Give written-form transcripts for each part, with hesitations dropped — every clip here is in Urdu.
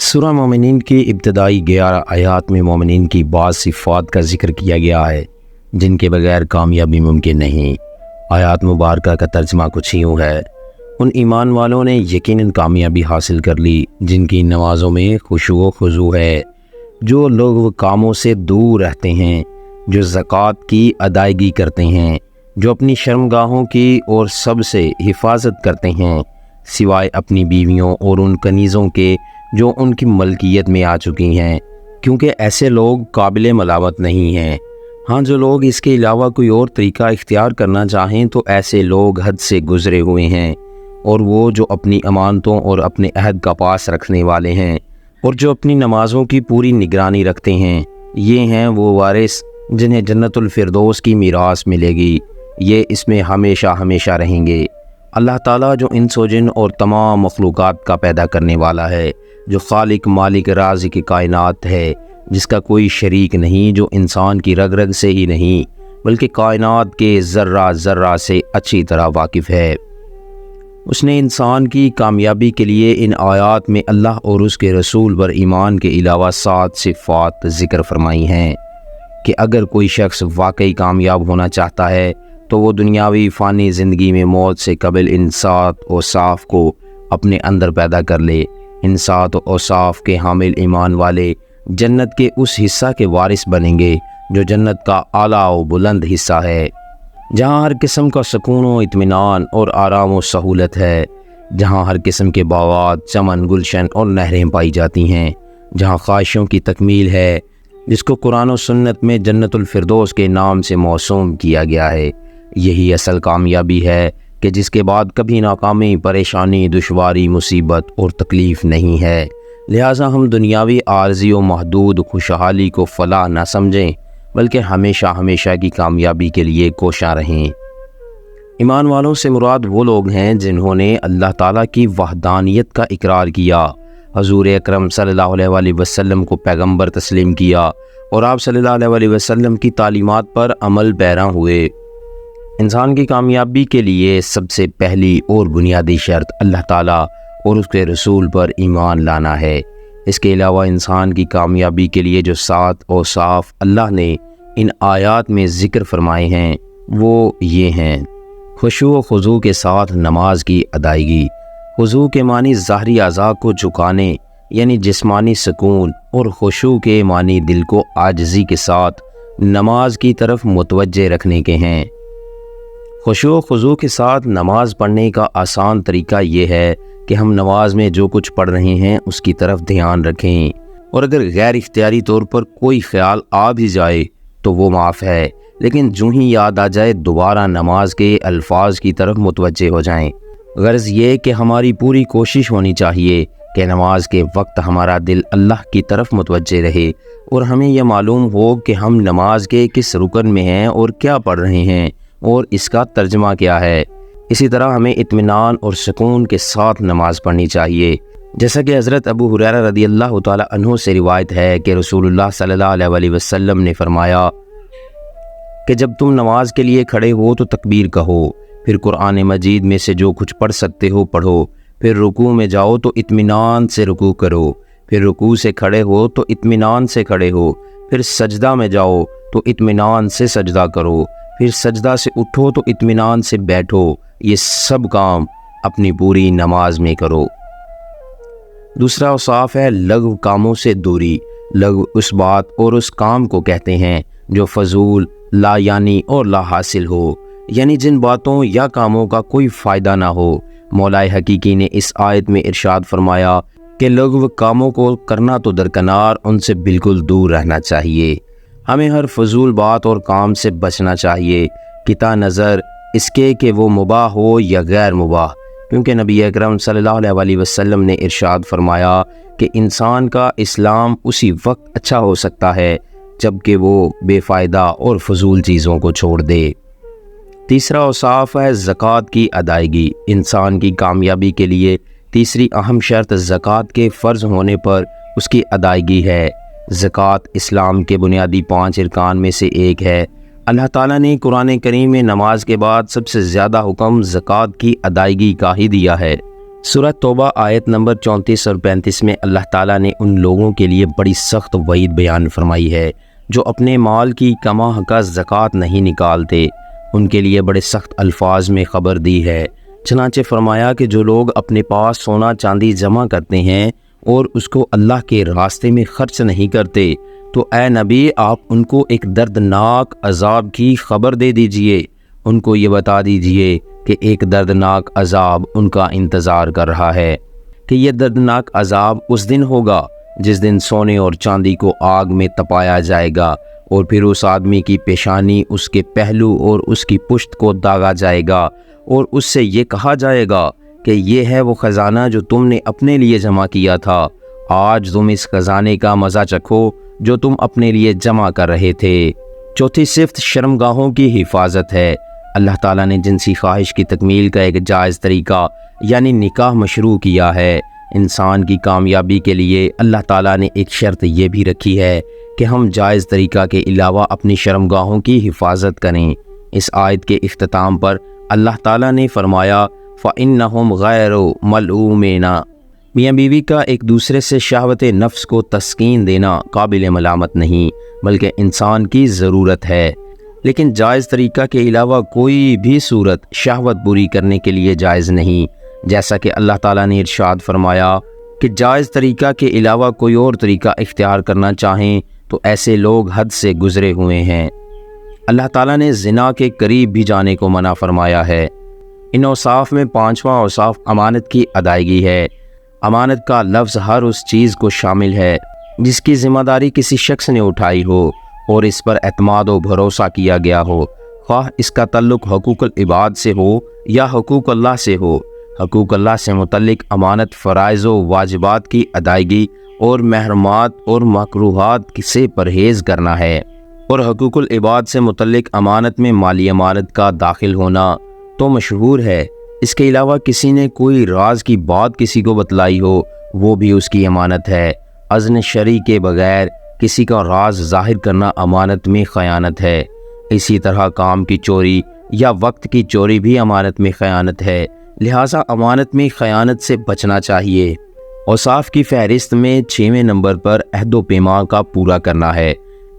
سورہ مومنین کی ابتدائی 11 آیات میں مومنین کی بعض صفات کا ذکر کیا گیا ہے جن کے بغیر کامیابی ممکن نہیں۔ آیات مبارکہ کا ترجمہ کچھ یوں ہے: ان ایمان والوں نے یقیناً کامیابی حاصل کر لی جن کی نمازوں میں خشوع و خضوع ہے، جو لوگ کاموں سے دور رہتے ہیں، جو زکوٰۃ کی ادائیگی کرتے ہیں، جو اپنی شرمگاہوں کی اور سب سے حفاظت کرتے ہیں سوائے اپنی بیویوں اور ان کنیزوں کے جو ان کی ملکیت میں آ چکی ہیں، کیونکہ ایسے لوگ قابل ملامت نہیں ہیں۔ ہاں، جو لوگ اس کے علاوہ کوئی اور طریقہ اختیار کرنا چاہیں تو ایسے لوگ حد سے گزرے ہوئے ہیں، اور وہ جو اپنی امانتوں اور اپنے عہد کا پاس رکھنے والے ہیں اور جو اپنی نمازوں کی پوری نگرانی رکھتے ہیں، یہ ہیں وہ وارث جنہیں جنت الفردوس کی میراث ملے گی، یہ اس میں ہمیشہ ہمیشہ رہیں گے۔ اللہ تعالیٰ جو انس و جن اور تمام مخلوقات کا پیدا کرنے والا ہے، جو خالق مالک رازق کائنات ہے، جس کا کوئی شریک نہیں، جو انسان کی رگ رگ سے ہی نہیں بلکہ کائنات کے ذرہ ذرہ سے اچھی طرح واقف ہے۔ اس نے انسان کی کامیابی کے لیے ان آیات میں اللہ اور اس کے رسول پر ایمان کے علاوہ 7 صفات ذکر فرمائی ہیں کہ اگر کوئی شخص واقعی کامیاب ہونا چاہتا ہے تو وہ دنیاوی فانی زندگی میں موت سے قبل ان 7 اوصاف کو اپنے اندر پیدا کر لے۔ ان 7 اوصاف کے حامل ایمان والے جنت کے اس حصہ کے وارث بنیں گے جو جنت کا اعلیٰ و بلند حصہ ہے، جہاں ہر قسم کا سکون و اطمینان اور آرام و سہولت ہے، جہاں ہر قسم کے باغات، چمن، گلشن اور نہریں پائی جاتی ہیں، جہاں خواہشوں کی تکمیل ہے، جس کو قرآن و سنت میں جنت الفردوس کے نام سے موسوم کیا گیا ہے۔ یہی اصل کامیابی ہے کہ جس کے بعد کبھی ناکامی، پریشانی، دشواری، مصیبت اور تکلیف نہیں ہے۔ لہٰذا ہم دنیاوی عارضی و محدود خوشحالی کو فلاح نہ سمجھیں بلکہ ہمیشہ ہمیشہ کی کامیابی کے لیے کوشاں رہیں۔ ایمان والوں سے مراد وہ لوگ ہیں جنہوں نے اللہ تعالیٰ کی وحدانیت کا اقرار کیا، حضور اکرم صلی اللہ علیہ وآلہ وسلم کو پیغمبر تسلیم کیا اور آپ صلی اللہ علیہ وآلہ وسلم کی تعلیمات پر عمل پیرا ہوئے۔ انسان کی کامیابی کے لیے سب سے پہلی اور بنیادی شرط اللہ تعالیٰ اور اس کے رسول پر ایمان لانا ہے۔ اس کے علاوہ انسان کی کامیابی کے لیے جو 7 اوصاف اللہ نے ان آیات میں ذکر فرمائے ہیں وہ یہ ہیں: خشوع و خضوع کے ساتھ نماز کی ادائیگی۔ خضوع کے معنی ظاہری اعضاء کو جھکانے یعنی جسمانی سکون، اور خشوع کے معنی دل کو عاجزی کے ساتھ نماز کی طرف متوجہ رکھنے کے ہیں۔ خشوع و خضوع کے ساتھ نماز پڑھنے کا آسان طریقہ یہ ہے کہ ہم نماز میں جو کچھ پڑھ رہے ہیں اس کی طرف دھیان رکھیں، اور اگر غیر اختیاری طور پر کوئی خیال آ بھی جائے تو وہ معاف ہے، لیکن جو ہی یاد آ جائے دوبارہ نماز کے الفاظ کی طرف متوجہ ہو جائیں۔ غرض یہ کہ ہماری پوری کوشش ہونی چاہیے کہ نماز کے وقت ہمارا دل اللہ کی طرف متوجہ رہے اور ہمیں یہ معلوم ہو کہ ہم نماز کے کس رکن میں ہیں اور کیا پڑھ رہے ہیں اور اس کا ترجمہ کیا ہے۔ اسی طرح ہمیں اطمینان اور سکون کے ساتھ نماز پڑھنی چاہیے، جیسا کہ حضرت ابو ہریرہ رضی اللہ تعالی عنہ سے روایت ہے کہ رسول اللہ صلی اللہ علیہ وآلہ وسلم نے فرمایا کہ جب تم نماز کے لیے کھڑے ہو تو تکبیر کہو، پھر قرآن مجید میں سے جو کچھ پڑھ سکتے ہو پڑھو، پھر رکوع میں جاؤ تو اطمینان سے رکوع کرو، پھر رکوع سے کھڑے ہو تو اطمینان سے کھڑے ہو، پھر سجدہ میں جاؤ تو اطمینان سے سجدہ کرو، پھر سجدہ سے اٹھو تو اطمینان سے بیٹھو، یہ سب کام اپنی پوری نماز میں کرو۔ دوسرا اوصاف ہے لغو کاموں سے دوری۔ لغو اس بات اور اس کام کو کہتے ہیں جو فضول، لا یعنی اور لا حاصل ہو، یعنی جن باتوں یا کاموں کا کوئی فائدہ نہ ہو۔ مولا حقیقی نے اس آیت میں ارشاد فرمایا کہ لغو کاموں کو کرنا تو درکنار، ان سے بالکل دور رہنا چاہیے۔ ہمیں ہر فضول بات اور کام سے بچنا چاہیے، قطع نظر اس کے کہ وہ مباح ہو یا غیر مباح، کیونکہ نبی اکرم صلی اللہ علیہ وآلہ وسلم نے ارشاد فرمایا کہ انسان کا اسلام اسی وقت اچھا ہو سکتا ہے جب کہ وہ بے فائدہ اور فضول چیزوں کو چھوڑ دے۔ تیسرا اوصاف ہے زکوٰۃ کی ادائیگی۔ انسان کی کامیابی کے لیے تیسری اہم شرط زکوٰۃ کے فرض ہونے پر اس کی ادائیگی ہے۔ زکوٰۃ اسلام کے بنیادی 5 ارکان میں سے ایک ہے۔ اللہ تعالیٰ نے قرآن کریم میں نماز کے بعد سب سے زیادہ حکم زکوٰۃ کی ادائیگی کا ہی دیا ہے۔ سورہ توبہ آیت نمبر 34 اور 35 میں اللہ تعالیٰ نے ان لوگوں کے لیے بڑی سخت وعید بیان فرمائی ہے جو اپنے مال کی کما حقہ زکوٰۃ نہیں نکالتے۔ ان کے لیے بڑے سخت الفاظ میں خبر دی ہے۔ چنانچہ فرمایا کہ جو لوگ اپنے پاس سونا چاندی جمع کرتے ہیں اور اس کو اللہ کے راستے میں خرچ نہیں کرتے تو اے نبی آپ ان کو ایک دردناک عذاب کی خبر دے دیجئے۔ ان کو یہ بتا دیجئے کہ ایک دردناک عذاب ان کا انتظار کر رہا ہے، کہ یہ دردناک عذاب اس دن ہوگا جس دن سونے اور چاندی کو آگ میں تپایا جائے گا اور پھر اس آدمی کی پیشانی، اس کے پہلو اور اس کی پشت کو داغا جائے گا اور اس سے یہ کہا جائے گا کہ یہ ہے وہ خزانہ جو تم نے اپنے لیے جمع کیا تھا، آج تم اس خزانے کا مزہ چکھو جو تم اپنے لیے جمع کر رہے تھے۔ چوتھی صفت شرمگاہوں کی حفاظت ہے۔ اللہ تعالیٰ نے جنسی خواہش کی تکمیل کا ایک جائز طریقہ یعنی نکاح مشروع کیا ہے۔ انسان کی کامیابی کے لیے اللہ تعالیٰ نے ایک شرط یہ بھی رکھی ہے کہ ہم جائز طریقہ کے علاوہ اپنی شرمگاہوں کی حفاظت کریں۔ اس آیت کے اختتام پر اللہ تعالیٰ نے فرمایا فَإِنَّهُمْ غَيْرُ مَلْعُومِينَ۔ میاں بیوی کا ایک دوسرے سے شہوت نفس کو تسکین دینا قابل ملامت نہیں بلکہ انسان کی ضرورت ہے، لیکن جائز طریقہ کے علاوہ کوئی بھی صورت شہوت پوری کرنے کے لیے جائز نہیں، جیسا کہ اللہ تعالیٰ نے ارشاد فرمایا کہ جائز طریقہ کے علاوہ کوئی اور طریقہ اختیار کرنا چاہیں تو ایسے لوگ حد سے گزرے ہوئے ہیں۔ اللہ تعالیٰ نے زنا کے قریب بھی جانے کو منع فرمایا ہے۔ ان اوصاف میں پانچواں اوصاف امانت کی ادائیگی ہے۔ امانت کا لفظ ہر اس چیز کو شامل ہے جس کی ذمہ داری کسی شخص نے اٹھائی ہو اور اس پر اعتماد و بھروسہ کیا گیا ہو، خواہ اس کا تعلق حقوق العباد سے ہو یا حقوق اللہ سے ہو۔ حقوق اللہ سے متعلق امانت فرائض و واجبات کی ادائیگی اور محرمات اور مکروہات سے پرہیز کرنا ہے، اور حقوق العباد سے متعلق امانت میں مالی امانت کا داخل ہونا تو مشہور ہے۔ اس کے علاوہ کسی نے کوئی راز کی بات کسی کو بتلائی ہو وہ بھی اس کی امانت ہے۔ اذن شرعی کے بغیر کسی کا راز ظاہر کرنا امانت میں خیانت ہے۔ اسی طرح کام کی چوری یا وقت کی چوری بھی امانت میں خیانت ہے، لہٰذا امانت میں خیانت سے بچنا چاہیے۔ اوصاف کی فہرست میں 6ویں نمبر پر عہد و پیمان کا پورا کرنا ہے۔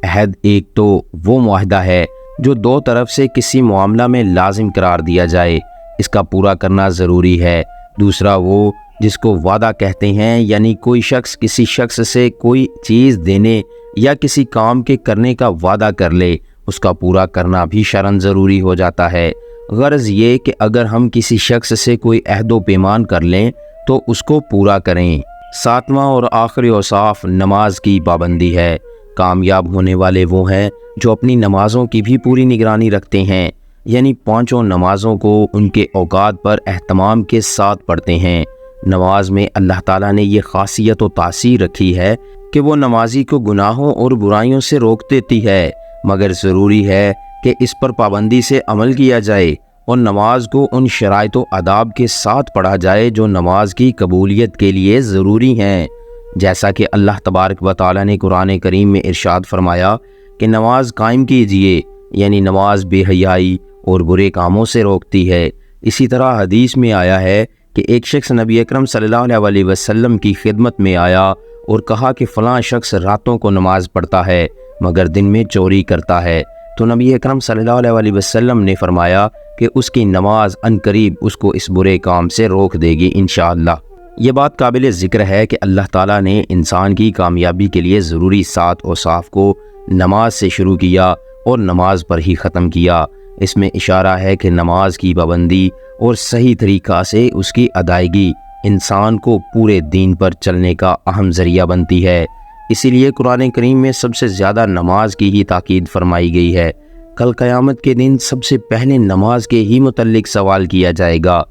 عہد ایک تو وہ معاہدہ ہے جو دو طرف سے کسی معاملہ میں لازم قرار دیا جائے، اس کا پورا کرنا ضروری ہے۔ دوسرا وہ جس کو وعدہ کہتے ہیں، یعنی کوئی شخص کسی شخص سے کوئی چیز دینے یا کسی کام کے کرنے کا وعدہ کر لے، اس کا پورا کرنا بھی شرعاً ضروری ہو جاتا ہے۔ غرض یہ کہ اگر ہم کسی شخص سے کوئی عہد و پیمان کر لیں تو اس کو پورا کریں۔ 7واں اور آخری اوصاف نماز کی پابندی ہے۔ کامیاب ہونے والے وہ ہیں جو اپنی نمازوں کی بھی پوری نگرانی رکھتے ہیں، یعنی 5 نمازوں کو ان کے اوقات پر اہتمام کے ساتھ پڑھتے ہیں۔ نماز میں اللہ تعالیٰ نے یہ خاصیت و تاثیر رکھی ہے کہ وہ نمازی کو گناہوں اور برائیوں سے روک دیتی ہے، مگر ضروری ہے کہ اس پر پابندی سے عمل کیا جائے اور نماز کو ان شرائط و آداب کے ساتھ پڑھا جائے جو نماز کی قبولیت کے لیے ضروری ہیں، جیسا کہ اللہ تبارک و تعالیٰ نے قرآن کریم میں ارشاد فرمایا کہ نماز قائم کیجئے، یعنی نماز بے حیائی اور برے کاموں سے روکتی ہے۔ اسی طرح حدیث میں آیا ہے کہ ایک شخص نبی اکرم صلی اللہ علیہ وسلم کی خدمت میں آیا اور کہا کہ فلاں شخص راتوں کو نماز پڑھتا ہے مگر دن میں چوری کرتا ہے، تو نبی اکرم صلی اللہ علیہ وسلم نے فرمایا کہ اس کی نماز عنقریب اس کو اس برے کام سے روک دے گی انشاءاللہ۔ یہ بات قابل ذکر ہے کہ اللہ تعالیٰ نے انسان کی کامیابی کے لیے ضروری 7 اوصاف کو نماز سے شروع کیا اور نماز پر ہی ختم کیا۔ اس میں اشارہ ہے کہ نماز کی پابندی اور صحیح طریقہ سے اس کی ادائیگی انسان کو پورے دین پر چلنے کا اہم ذریعہ بنتی ہے۔ اسی لیے قرآن کریم میں سب سے زیادہ نماز کی ہی تاکید فرمائی گئی ہے۔ کل قیامت کے دن سب سے پہلے نماز کے ہی متعلق سوال کیا جائے گا۔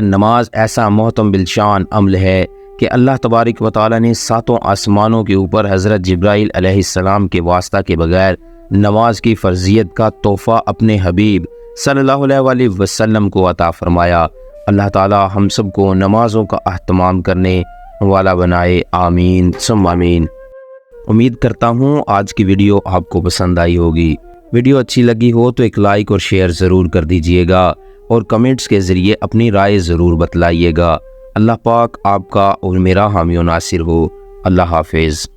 نماز ایسا محتم بالشان عمل ہے کہ اللہ تبارک و تعالیٰ نے 7 آسمانوں کے اوپر حضرت جبرائیل علیہ السلام کے واسطہ کے بغیر نماز کی فرضیت کا تحفہ اپنے حبیب صلی اللہ علیہ وسلم کو عطا فرمایا۔ اللہ تعالیٰ ہم سب کو نمازوں کا اہتمام کرنے والا بنائے، آمین ثم آمین۔ امید کرتا ہوں آج کی ویڈیو آپ کو پسند آئی ہوگی۔ ویڈیو اچھی لگی ہو تو ایک لائک اور شیئر ضرور کر دیجئے گا اور کمنٹس کے ذریعے اپنی رائے ضرور بتلائیے گا۔ اللہ پاک آپ کا اور میرا حامی و ناصر ہو۔ اللہ حافظ۔